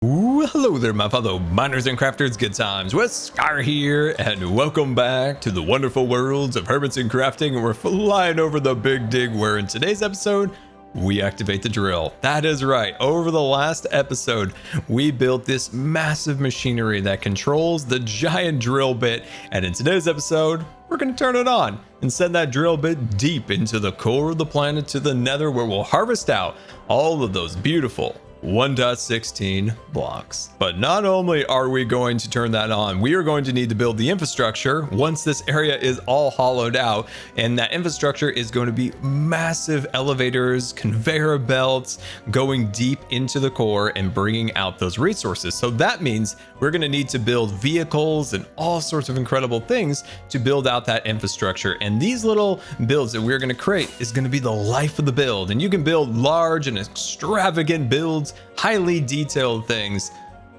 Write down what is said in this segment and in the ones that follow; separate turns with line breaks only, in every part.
Ooh, hello there, my fellow miners and crafters. Good times with Scar here, and welcome back to the wonderful worlds of Hermits and crafting. And we're flying over the big dig, where in today's episode we activate the drill. That is right. Over the last episode, we built this massive machinery that controls the giant drill bit, and in today's episode we're going to turn it on and send that drill bit deep into the core of the planet, to the nether, where we'll harvest out all of those beautiful 1.16 blocks. But not only are we going to turn that on, we are going to need to build the infrastructure once this area is all hollowed out, and that infrastructure is going to be massive elevators, conveyor belts going deep into the core and bringing out those resources. So that means we're going to need to build vehicles and all sorts of incredible things to build out that infrastructure. And these little builds that we're going to create is going to be the life of the build. And you can build large and extravagant builds, highly detailed things,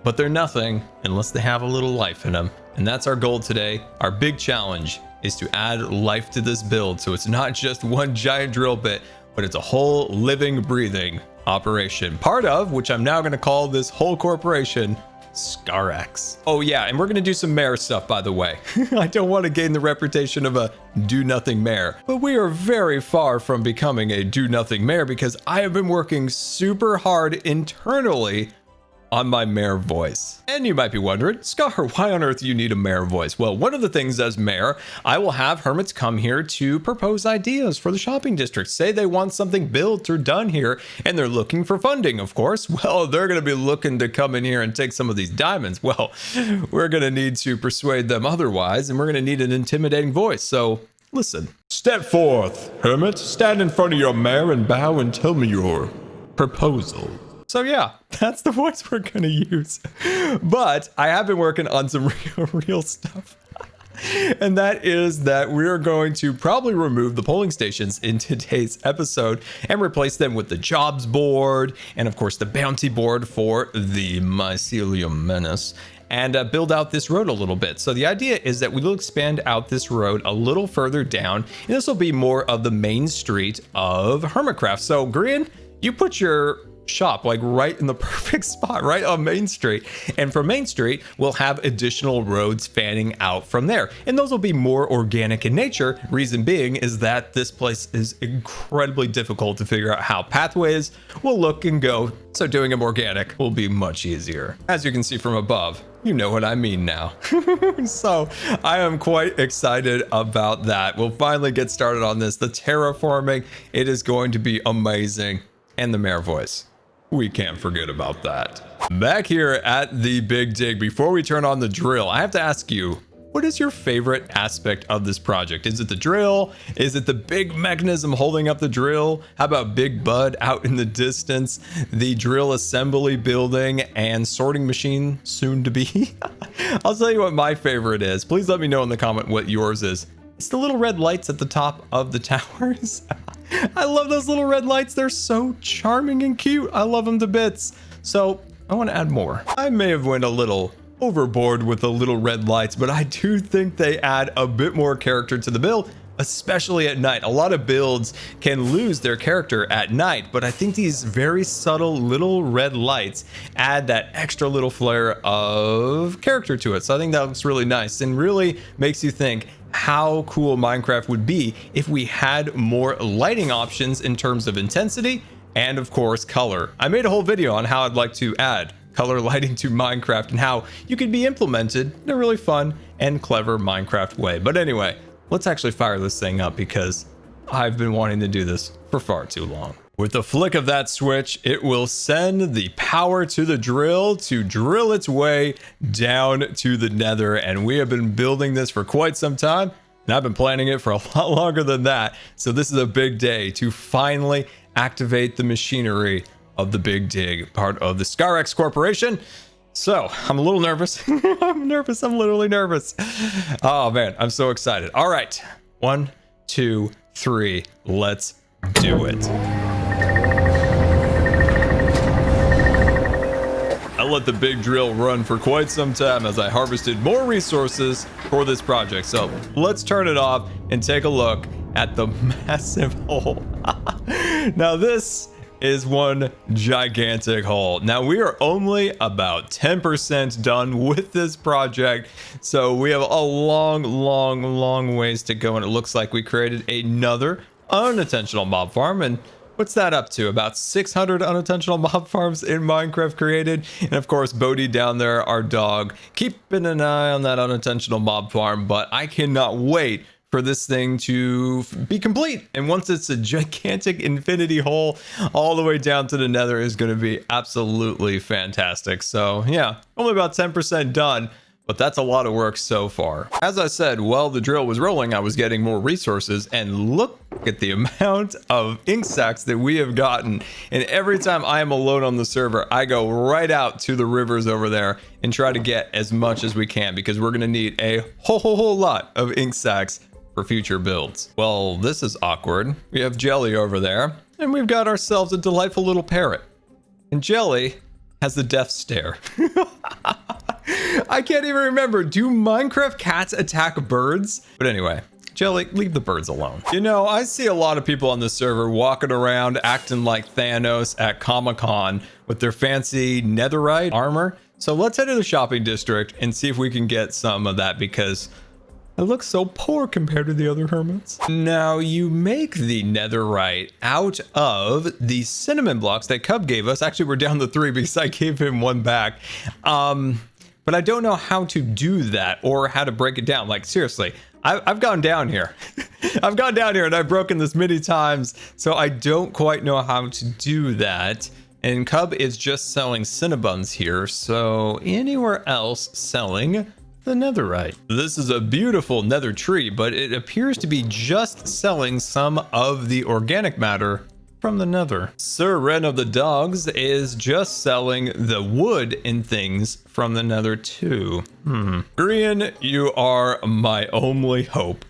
but they're nothing unless they have a little life in them. And that's our goal today. Our big challenge is to add life to this build, so it's not just one giant drill bit, but it's a whole living, breathing operation, part of which I'm now going to call this whole corporation ScarX. Oh yeah, and we're going to do some mayor stuff, by the way. I don't want to gain the reputation of a do-nothing mayor, but we are very far from becoming a do-nothing mayor, because I have been working super hard internally on my mayor voice. And you might be wondering, Scar, why on earth do you need a mayor voice? Well, one of the things as mayor, I will have hermits come here to propose ideas for the shopping district. Say they want something built or done here, and they're looking for funding, of course. Well, they're going to be looking to come in here and take some of these diamonds. Well, we're going to need to persuade them otherwise, and we're going to need an intimidating voice. So listen. Step forth, hermit. Stand in front of your mayor and bow and tell me your proposal. So yeah, that's the voice we're going to use. But I have been working on some real stuff. And that is that we're going to probably remove the polling stations in today's episode and replace them with the jobs board and, of course, the bounty board for the mycelium menace, and build out this road a little bit. So the idea is that we will expand out this road a little further down, and this will be more of the main street of Hermitcraft. So Green, you put your shop like right in the perfect spot, right on Main Street, and from Main Street we'll have additional roads fanning out from there, and those will be more organic in nature. Reason being is that this place is incredibly difficult to figure out how pathways will look and go, so doing them organic will be much easier. As you can see from above, you know what I mean now. So I am quite excited about that. We'll finally get started on this. The terraforming, it is going to be amazing, and the mayor voice, we can't forget about that. Back here at the big dig, before we turn on the drill, I have to ask you, what is your favorite aspect of this project? Is it the drill? Is it the big mechanism holding up the drill? How about Big Bud out in the distance? The drill assembly building and sorting machine soon to be? I'll tell you what my favorite is. Please let me know in the comment what yours is. It's the little red lights at the top of the towers. I love those little red lights. They're so charming and cute. I love them to bits. So I want to add more. I may have went a little overboard with the little red lights, but I do think they add a bit more character to the build, especially at night. A lot of builds can lose their character at night, but I think these very subtle little red lights add that extra little flair of character to it. So I think that looks really nice and really makes you think how cool Minecraft would be if we had more lighting options in terms of intensity and, of course, color. I made a whole video on how I'd like to add color lighting to Minecraft and how you could be implemented in a really fun and clever Minecraft way. But anyway, let's actually fire this thing up, because I've been wanting to do this for far too long. With the flick of that switch, it will send the power to the drill to drill its way down to the nether. And we have been building this for quite some time, and I've been planning it for a lot longer than that. So this is a big day to finally activate the machinery of the big dig, part of the ScarX corporation. So I'm a little nervous. I'm literally nervous. Oh man, I'm so excited. All right, 1, 2, 3, let's do it. I let the big drill run for quite some time as I harvested more resources for this project. So let's turn it off and take a look at the massive hole. Now this is one gigantic hole. Now we are only about 10% done with this project, so we have a long ways to go, and it looks like we created another unintentional mob farm. And what's that up to? About 600 unintentional mob farms in Minecraft created. And of course, Bodhi down there, our dog, keeping an eye on that unintentional mob farm. But I cannot wait for this thing to be complete. And once it's a gigantic infinity hole all the way down to the nether, is going to be absolutely fantastic. So yeah, only about 10% done. But that's a lot of work so far. As I said, while the drill was rolling, I was getting more resources, and look at the amount of ink sacks that we have gotten. And every time I am alone on the server, I go right out to the rivers over there and try to get as much as we can, because we're gonna need a whole lot of ink sacks for future builds. Well, this is awkward. We have Jellie over there, and we've got ourselves a delightful little parrot. And Jellie has the death stare. I can't even remember. Do Minecraft cats attack birds? But anyway, Jellie, leave the birds alone. You know, I see a lot of people on the server walking around acting like Thanos at Comic-Con with their fancy netherite armor. So let's head to the shopping district and see if we can get some of that, because I look so poor compared to the other hermits. Now, you make the netherite out of the cinnamon blocks that Cub gave us. Actually, we're down to 3 because I gave him 1 back. But I don't know how to do that or how to break it down. Like, seriously, I've gone down here. I've gone down here and I've broken this many times, so I don't quite know how to do that. And Cub is just selling Cinnabuns here, so anywhere else selling the netherite. This is a beautiful nether tree, but it appears to be just selling some of the organic matter from the nether. Sir Ren of the Dogs is just selling the wood and things from the nether too. Grian, you are my only hope.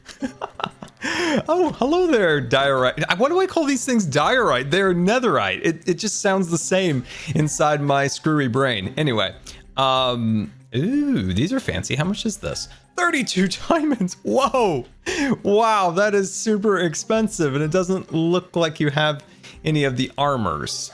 Oh, hello there, diorite. Why do I call these things diorite? They're netherite. It just sounds the same inside my screwy brain. Anyway, ooh, these are fancy. How much is this? 32 diamonds. Whoa. Wow, that is super expensive, and it doesn't look like you have any of the armors.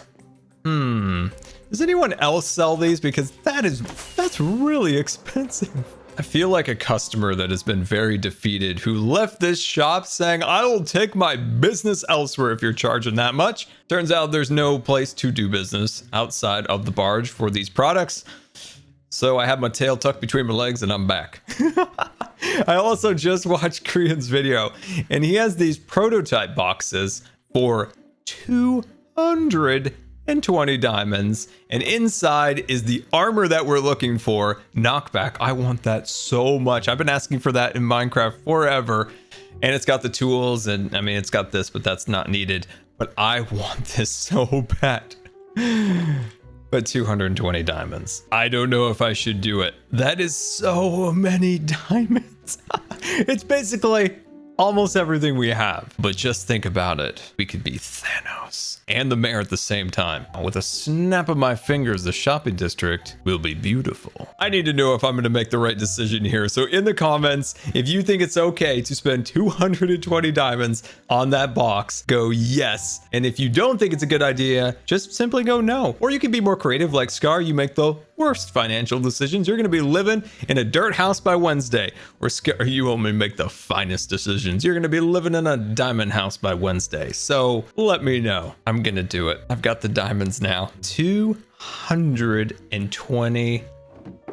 Does anyone else sell these? Because that's really expensive. I feel like a customer that has been very defeated, who left this shop saying, I will take my business elsewhere if you're charging that much. Turns out there's no place to do business outside of the barge for these products. So I have my tail tucked between my legs and I'm back. I also just watched Korean's video, and he has these prototype boxes for 220 diamonds, and inside is the armor that we're looking for, knockback. I want that so much. I've been asking for that in Minecraft forever, and it's got the tools, and I mean, it's got this, but that's not needed. But I want this so bad. But 220 diamonds. I don't know if I should do it. That is so many diamonds. It's basically almost everything we have. But just think about it. We could be Thanos and the mayor at the same time. With a snap of my fingers, the shopping district will be beautiful. I need to know if I'm going to make the right decision here. So in the comments, if you think it's okay to spend 220 diamonds on that box, go yes. And if you don't think it's a good idea, just simply go no. Or you can be more creative like Scar. You make the worst financial decisions. You're going to be living in a dirt house by Wednesday. Or Scar, you only make the finest decisions. You're going to be living in a diamond house by Wednesday. So let me know. I'm going to do it. I've got the diamonds now. 220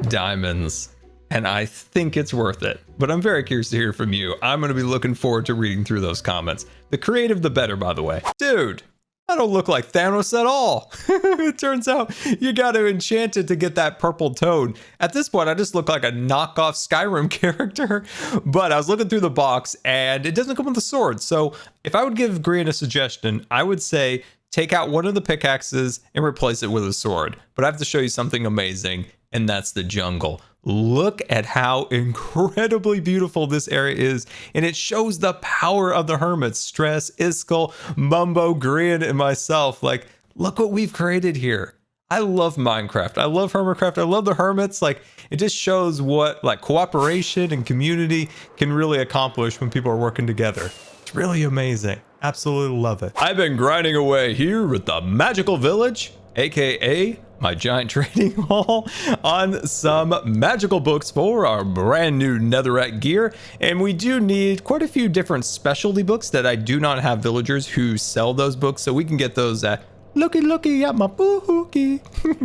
diamonds. And I think it's worth it. But I'm very curious to hear from you. I'm going to be looking forward to reading through those comments. The creative, the better, by the way. Dude, I don't look like Thanos at all. It turns out you got to enchant it to get that purple toad. At this point, I just look like a knockoff Skyrim character. But I was looking through the box and it doesn't come with a sword. So if I would give Grian a suggestion, I would say take out one of the pickaxes and replace it with a sword. But I have to show you something amazing, and that's the jungle. Look at how incredibly beautiful this area is, and it shows the power of the hermits. Stress, Iskall, Mumbo, Grian, and myself. Like, look what we've created here. I love Minecraft. I love Hermitcraft. I love the hermits. Like, it just shows what like cooperation and community can really accomplish when people are working together. It's really amazing. Absolutely love it. I've been grinding away here with the magical village, aka my giant trading hall, on some magical books for our brand new netherite gear. And we do need quite a few different specialty books that I do not have villagers who sell those books, so we can get those at looky at my bookie.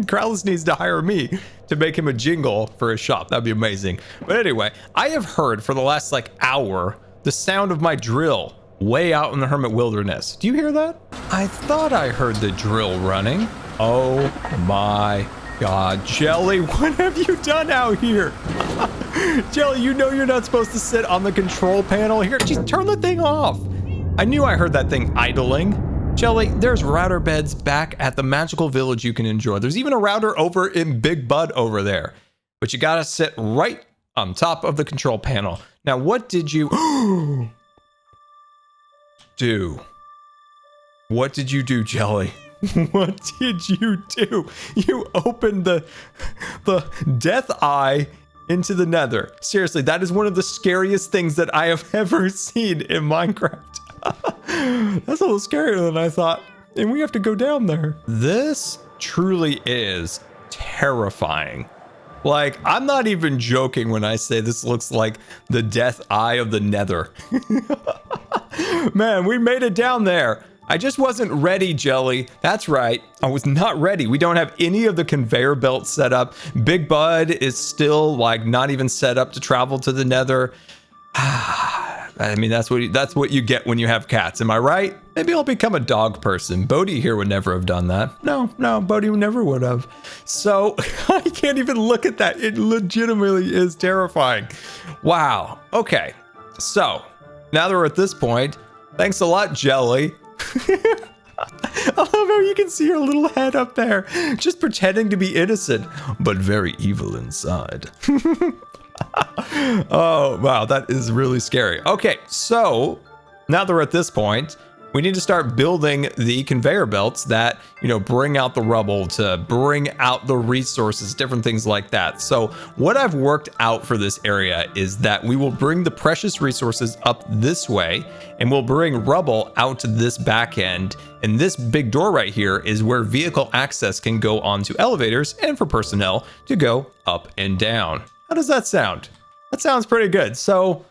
Krallis needs to hire me to make him a jingle for his shop. That'd be amazing. But anyway, I have heard for the last like hour the sound of my drill way out in the Hermit wilderness. Do you hear that? I thought I heard the drill running. Oh my God, Jellie, what have you done out here? Jellie, you know you're not supposed to sit on the control panel here. Just turn the thing off. I knew I heard that thing idling. Jellie, there's router beds back at the magical village you can enjoy. There's even a router over in Big Bud over there. But you gotta sit right on top of the control panel. Now, what did you do? What did you do, Jellie? What did you do? You opened the death eye into the nether. Seriously, that is one of the scariest things that I have ever seen in Minecraft. That's a little scarier than I thought. And we have to go down there. This truly is terrifying. Like, I'm not even joking when I say this looks like the death eye of the nether. Man, we made it down there. I just wasn't ready, Jellie. That's right. I was not ready. We don't have any of the conveyor belts set up. Big Bud is still like not even set up to travel to the nether. I mean, that's what you get when you have cats. Am I right? Maybe I'll become a dog person. Bodhi here would never have done that. No, Bodhi never would have. So I can't even look at that. It legitimately is terrifying. Wow. Okay. So now that we're at this point, thanks a lot, Jellie. I love how you can see her little head up there, just pretending to be innocent, but very evil inside. Oh, wow, that is really scary. Okay, so now that we're at this point, we need to start building the conveyor belts that, you know, bring out the rubble, to bring out the resources, different things like that. So what I've worked out for this area is that we will bring the precious resources up this way, and we'll bring rubble out to this back end. And this big door right here is where vehicle access can go onto elevators and for personnel to go up and down. How does that sound? That sounds pretty good. So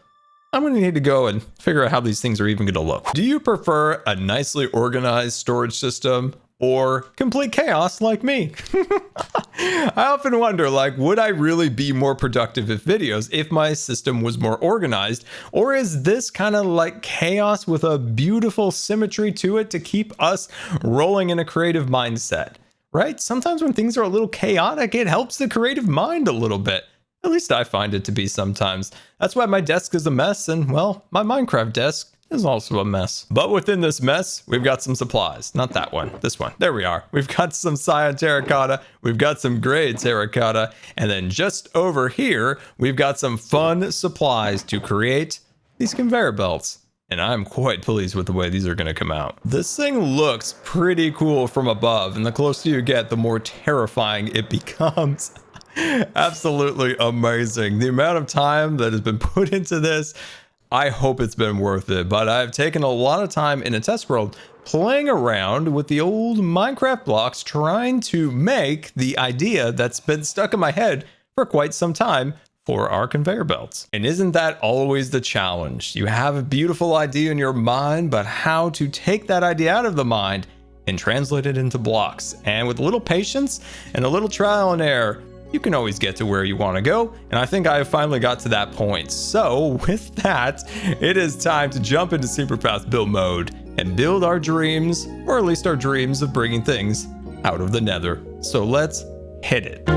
I'm going to need to go and figure out how these things are even going to look. Do you prefer a nicely organized storage system or complete chaos like me? I often wonder, like, would I really be more productive if my system was more organized? Or is this kind of like chaos with a beautiful symmetry to it to keep us rolling in a creative mindset, right? Sometimes when things are a little chaotic, it helps the creative mind a little bit. At least I find it to be sometimes. That's why my desk is a mess, and, well, my Minecraft desk is also a mess. But within this mess, we've got some supplies. Not that one, this one. There we are. We've got some cyan terracotta, we've got some gray terracotta, and then just over here, we've got some fun supplies to create these conveyor belts. And I'm quite pleased with the way these are going to come out. This thing looks pretty cool from above, and the closer you get, the more terrifying it becomes. Absolutely amazing. The amount of time that has been put into this, I hope it's been worth it. But I've taken a lot of time in a test world playing around with the old Minecraft blocks, trying to make the idea that's been stuck in my head for quite some time for our conveyor belts. And isn't that always the challenge? You have a beautiful idea in your mind, but how to take that idea out of the mind and translate it into blocks. And with a little patience and a little trial and error, you can always get to where you want to go, and I think I have finally got to that point. So with that, it is time to jump into super fast build mode and build our dreams, or at least our dreams of bringing things out of the nether. So let's hit it.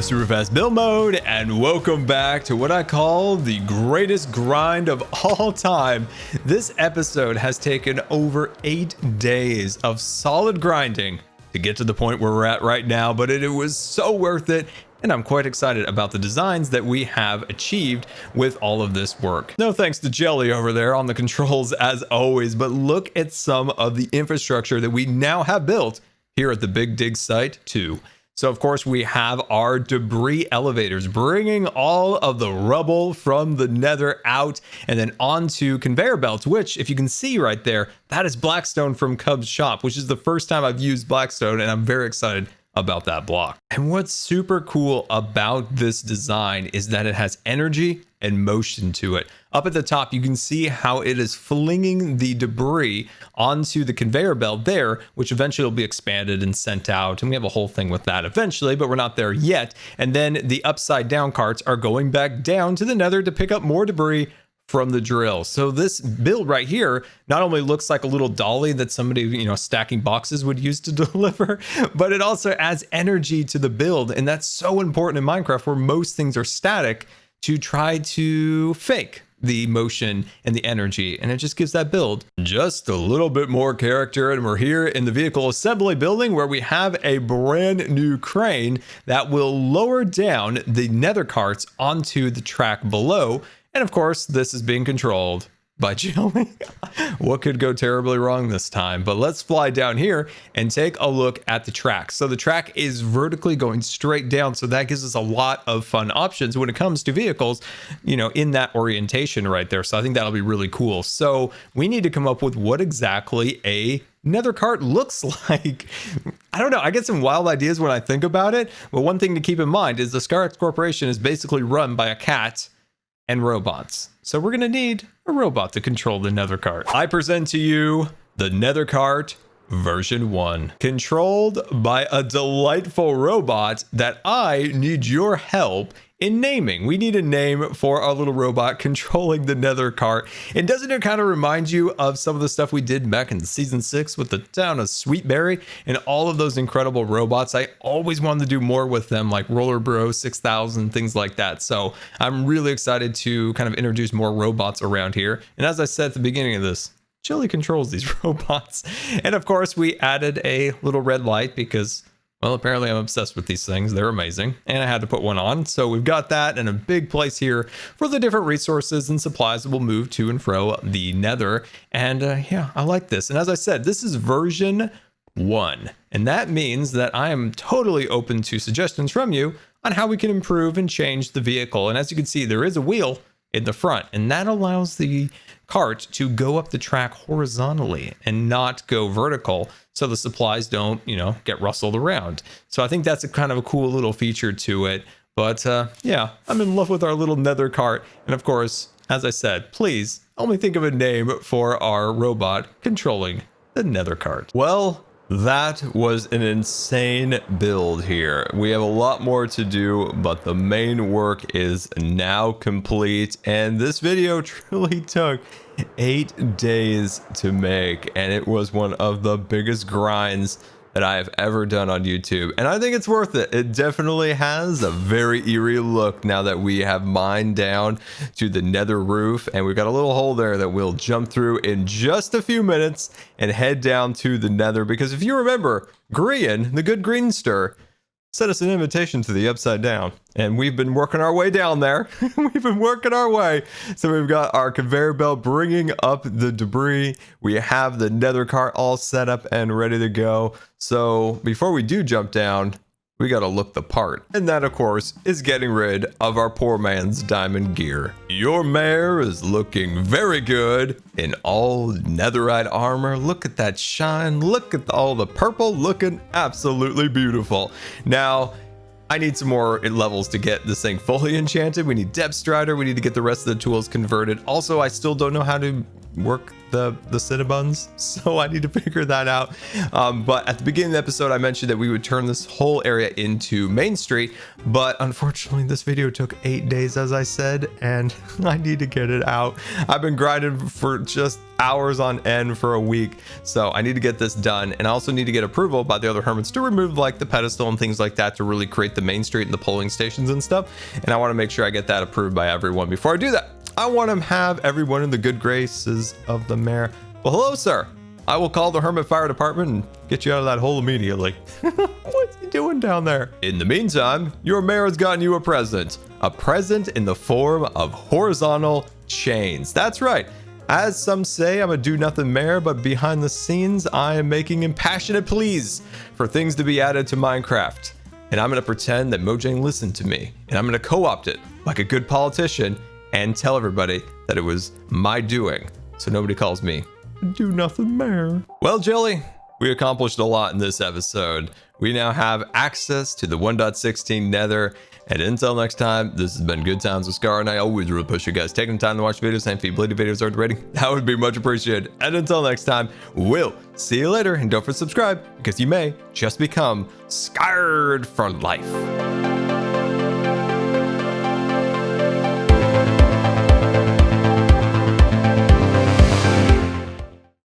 super fast build mode, and welcome back to what I call the greatest grind of all time. This episode has taken over 8 days of solid grinding to get to the point where we're at right now, but it was so worth it. And I'm quite excited about the designs that we have achieved with all of this work. No thanks to Jellie over there on the controls as always, but look at some of the infrastructure that we now have built here at the Big Dig site too. So of course we have our debris elevators bringing all of the rubble from the nether out and then onto conveyor belts, which if you can see right there, that is Blackstone from Cub's shop, which is the first time I've used Blackstone, and I'm very excited about that block. And what's super cool about this design is that it has energy and motion to it. Up at the top, you can see how it is flinging the debris onto the conveyor belt there, which eventually will be expanded and sent out. And we have a whole thing with that eventually, but we're not there yet. And then the upside down carts are going back down to the nether to pick up more debris from the drill. So this build right here not only looks like a little dolly that somebody, stacking boxes would use to deliver, but it also adds energy to the build. And that's so important in Minecraft, where most things are static, to try to fake the motion and the energy, and it just gives that build just a little bit more character. And we're here in the vehicle assembly building, where we have a brand new crane that will lower down the nether carts onto the track below. And of course, this is being controlled by Jellie. What could go terribly wrong this time? But let's fly down here and take a look at the track. So the track is vertically going straight down, so that gives us a lot of fun options when it comes to vehicles, in that orientation right there. So I think that'll be really cool. So we need to come up with what exactly a nether cart looks like. I don't know, I get some wild ideas when I think about it, but one thing to keep in mind is the ScarX Corporation is basically run by a cat and robots. So we're gonna need a robot to control the nether cart. I present to you the Nether Cart version 1, controlled by a delightful robot that I need your help in naming. We need a name for our little robot controlling the nether cart. And doesn't it kind of remind you of some of the stuff we did back in season 6 with the town of Sweetberry and all of those incredible robots? I always wanted to do more with them, like Roller Bro 6000, things like that. So I'm really excited to kind of introduce more robots around here. And as I said at the beginning of this, Jellie controls these robots. And of course we added a little red light because, well, apparently I'm obsessed with these things. They're amazing. And I had to put one on. So we've got that and a big place here for the different resources and supplies that will move to and fro the nether. And yeah, I like this. And as I said, this is version 1. And that means that I am totally open to suggestions from you on how we can improve and change the vehicle. And as you can see, there is a wheel in the front, and that allows the cart to go up the track horizontally and not go vertical, so the supplies don't, get rustled around. So I think that's a kind of a cool little feature to it. But yeah, I'm in love with our little nether cart. And of course, as I said, please help me think of a name for our robot controlling the nether cart. Well, that was an insane build here. We have a lot more to do, but the main work is now complete. And this video truly took 8 days to make, and it was one of the biggest grinds that I have ever done on YouTube, and I think it's worth it. It definitely has a very eerie look now that we have mined down to the nether roof, and we've got a little hole there that we'll jump through in just a few minutes and head down to the nether. Because if you remember, Grian, the good Greenster, sent us an invitation to the upside down, and we've been working our way down there. We've been working our way. So we've got our conveyor belt bringing up the debris. We have the nether cart all set up and ready to go. So before we do jump down, we got to look the part. And that, of course, is getting rid of our poor man's diamond gear. Your mare is looking very good in all netherite armor. Look at that shine. Look at all the purple, looking absolutely beautiful. Now, I need some more levels to get this thing fully enchanted. We need Depth Strider. We need to get the rest of the tools converted. Also, I still don't know how to work the Cinnabuns, so I need to figure that out. But at the beginning of the episode, I mentioned that we would turn this whole area into Main Street, but unfortunately this video took 8 days, as I said, and I need to get it out. I've been grinding for just hours on end for a week, so I need to get this done, and I also need to get approval by the other hermits to remove like the pedestal and things like that to really create the Main Street and the polling stations and stuff, and I want to make sure I get that approved by everyone. Before I do that, I want to have everyone in the good graces of the mayor. Well, hello, sir. I will call the Hermit Fire Department and get you out of that hole immediately. What's he doing down there? In the meantime, your mayor has gotten you a present. A present in the form of horizontal chains. That's right. As some say, I'm a do-nothing mayor, but behind the scenes, I am making impassionate pleas for things to be added to Minecraft. And I'm going to pretend that Mojang listened to me, and I'm going to co-opt it like a good politician and tell everybody that it was my doing, so nobody calls me do-nothing mayor. Well, Jellie, we accomplished a lot in this episode. We now have access to the 1.16 Nether. And until next time, this has been Good Times with Scar, and I always really push you guys taking the time to watch videos, and if you believe videos are the rating, that would be much appreciated. And until next time, we'll see you later, and don't forget to subscribe, because you may just become scarred for life.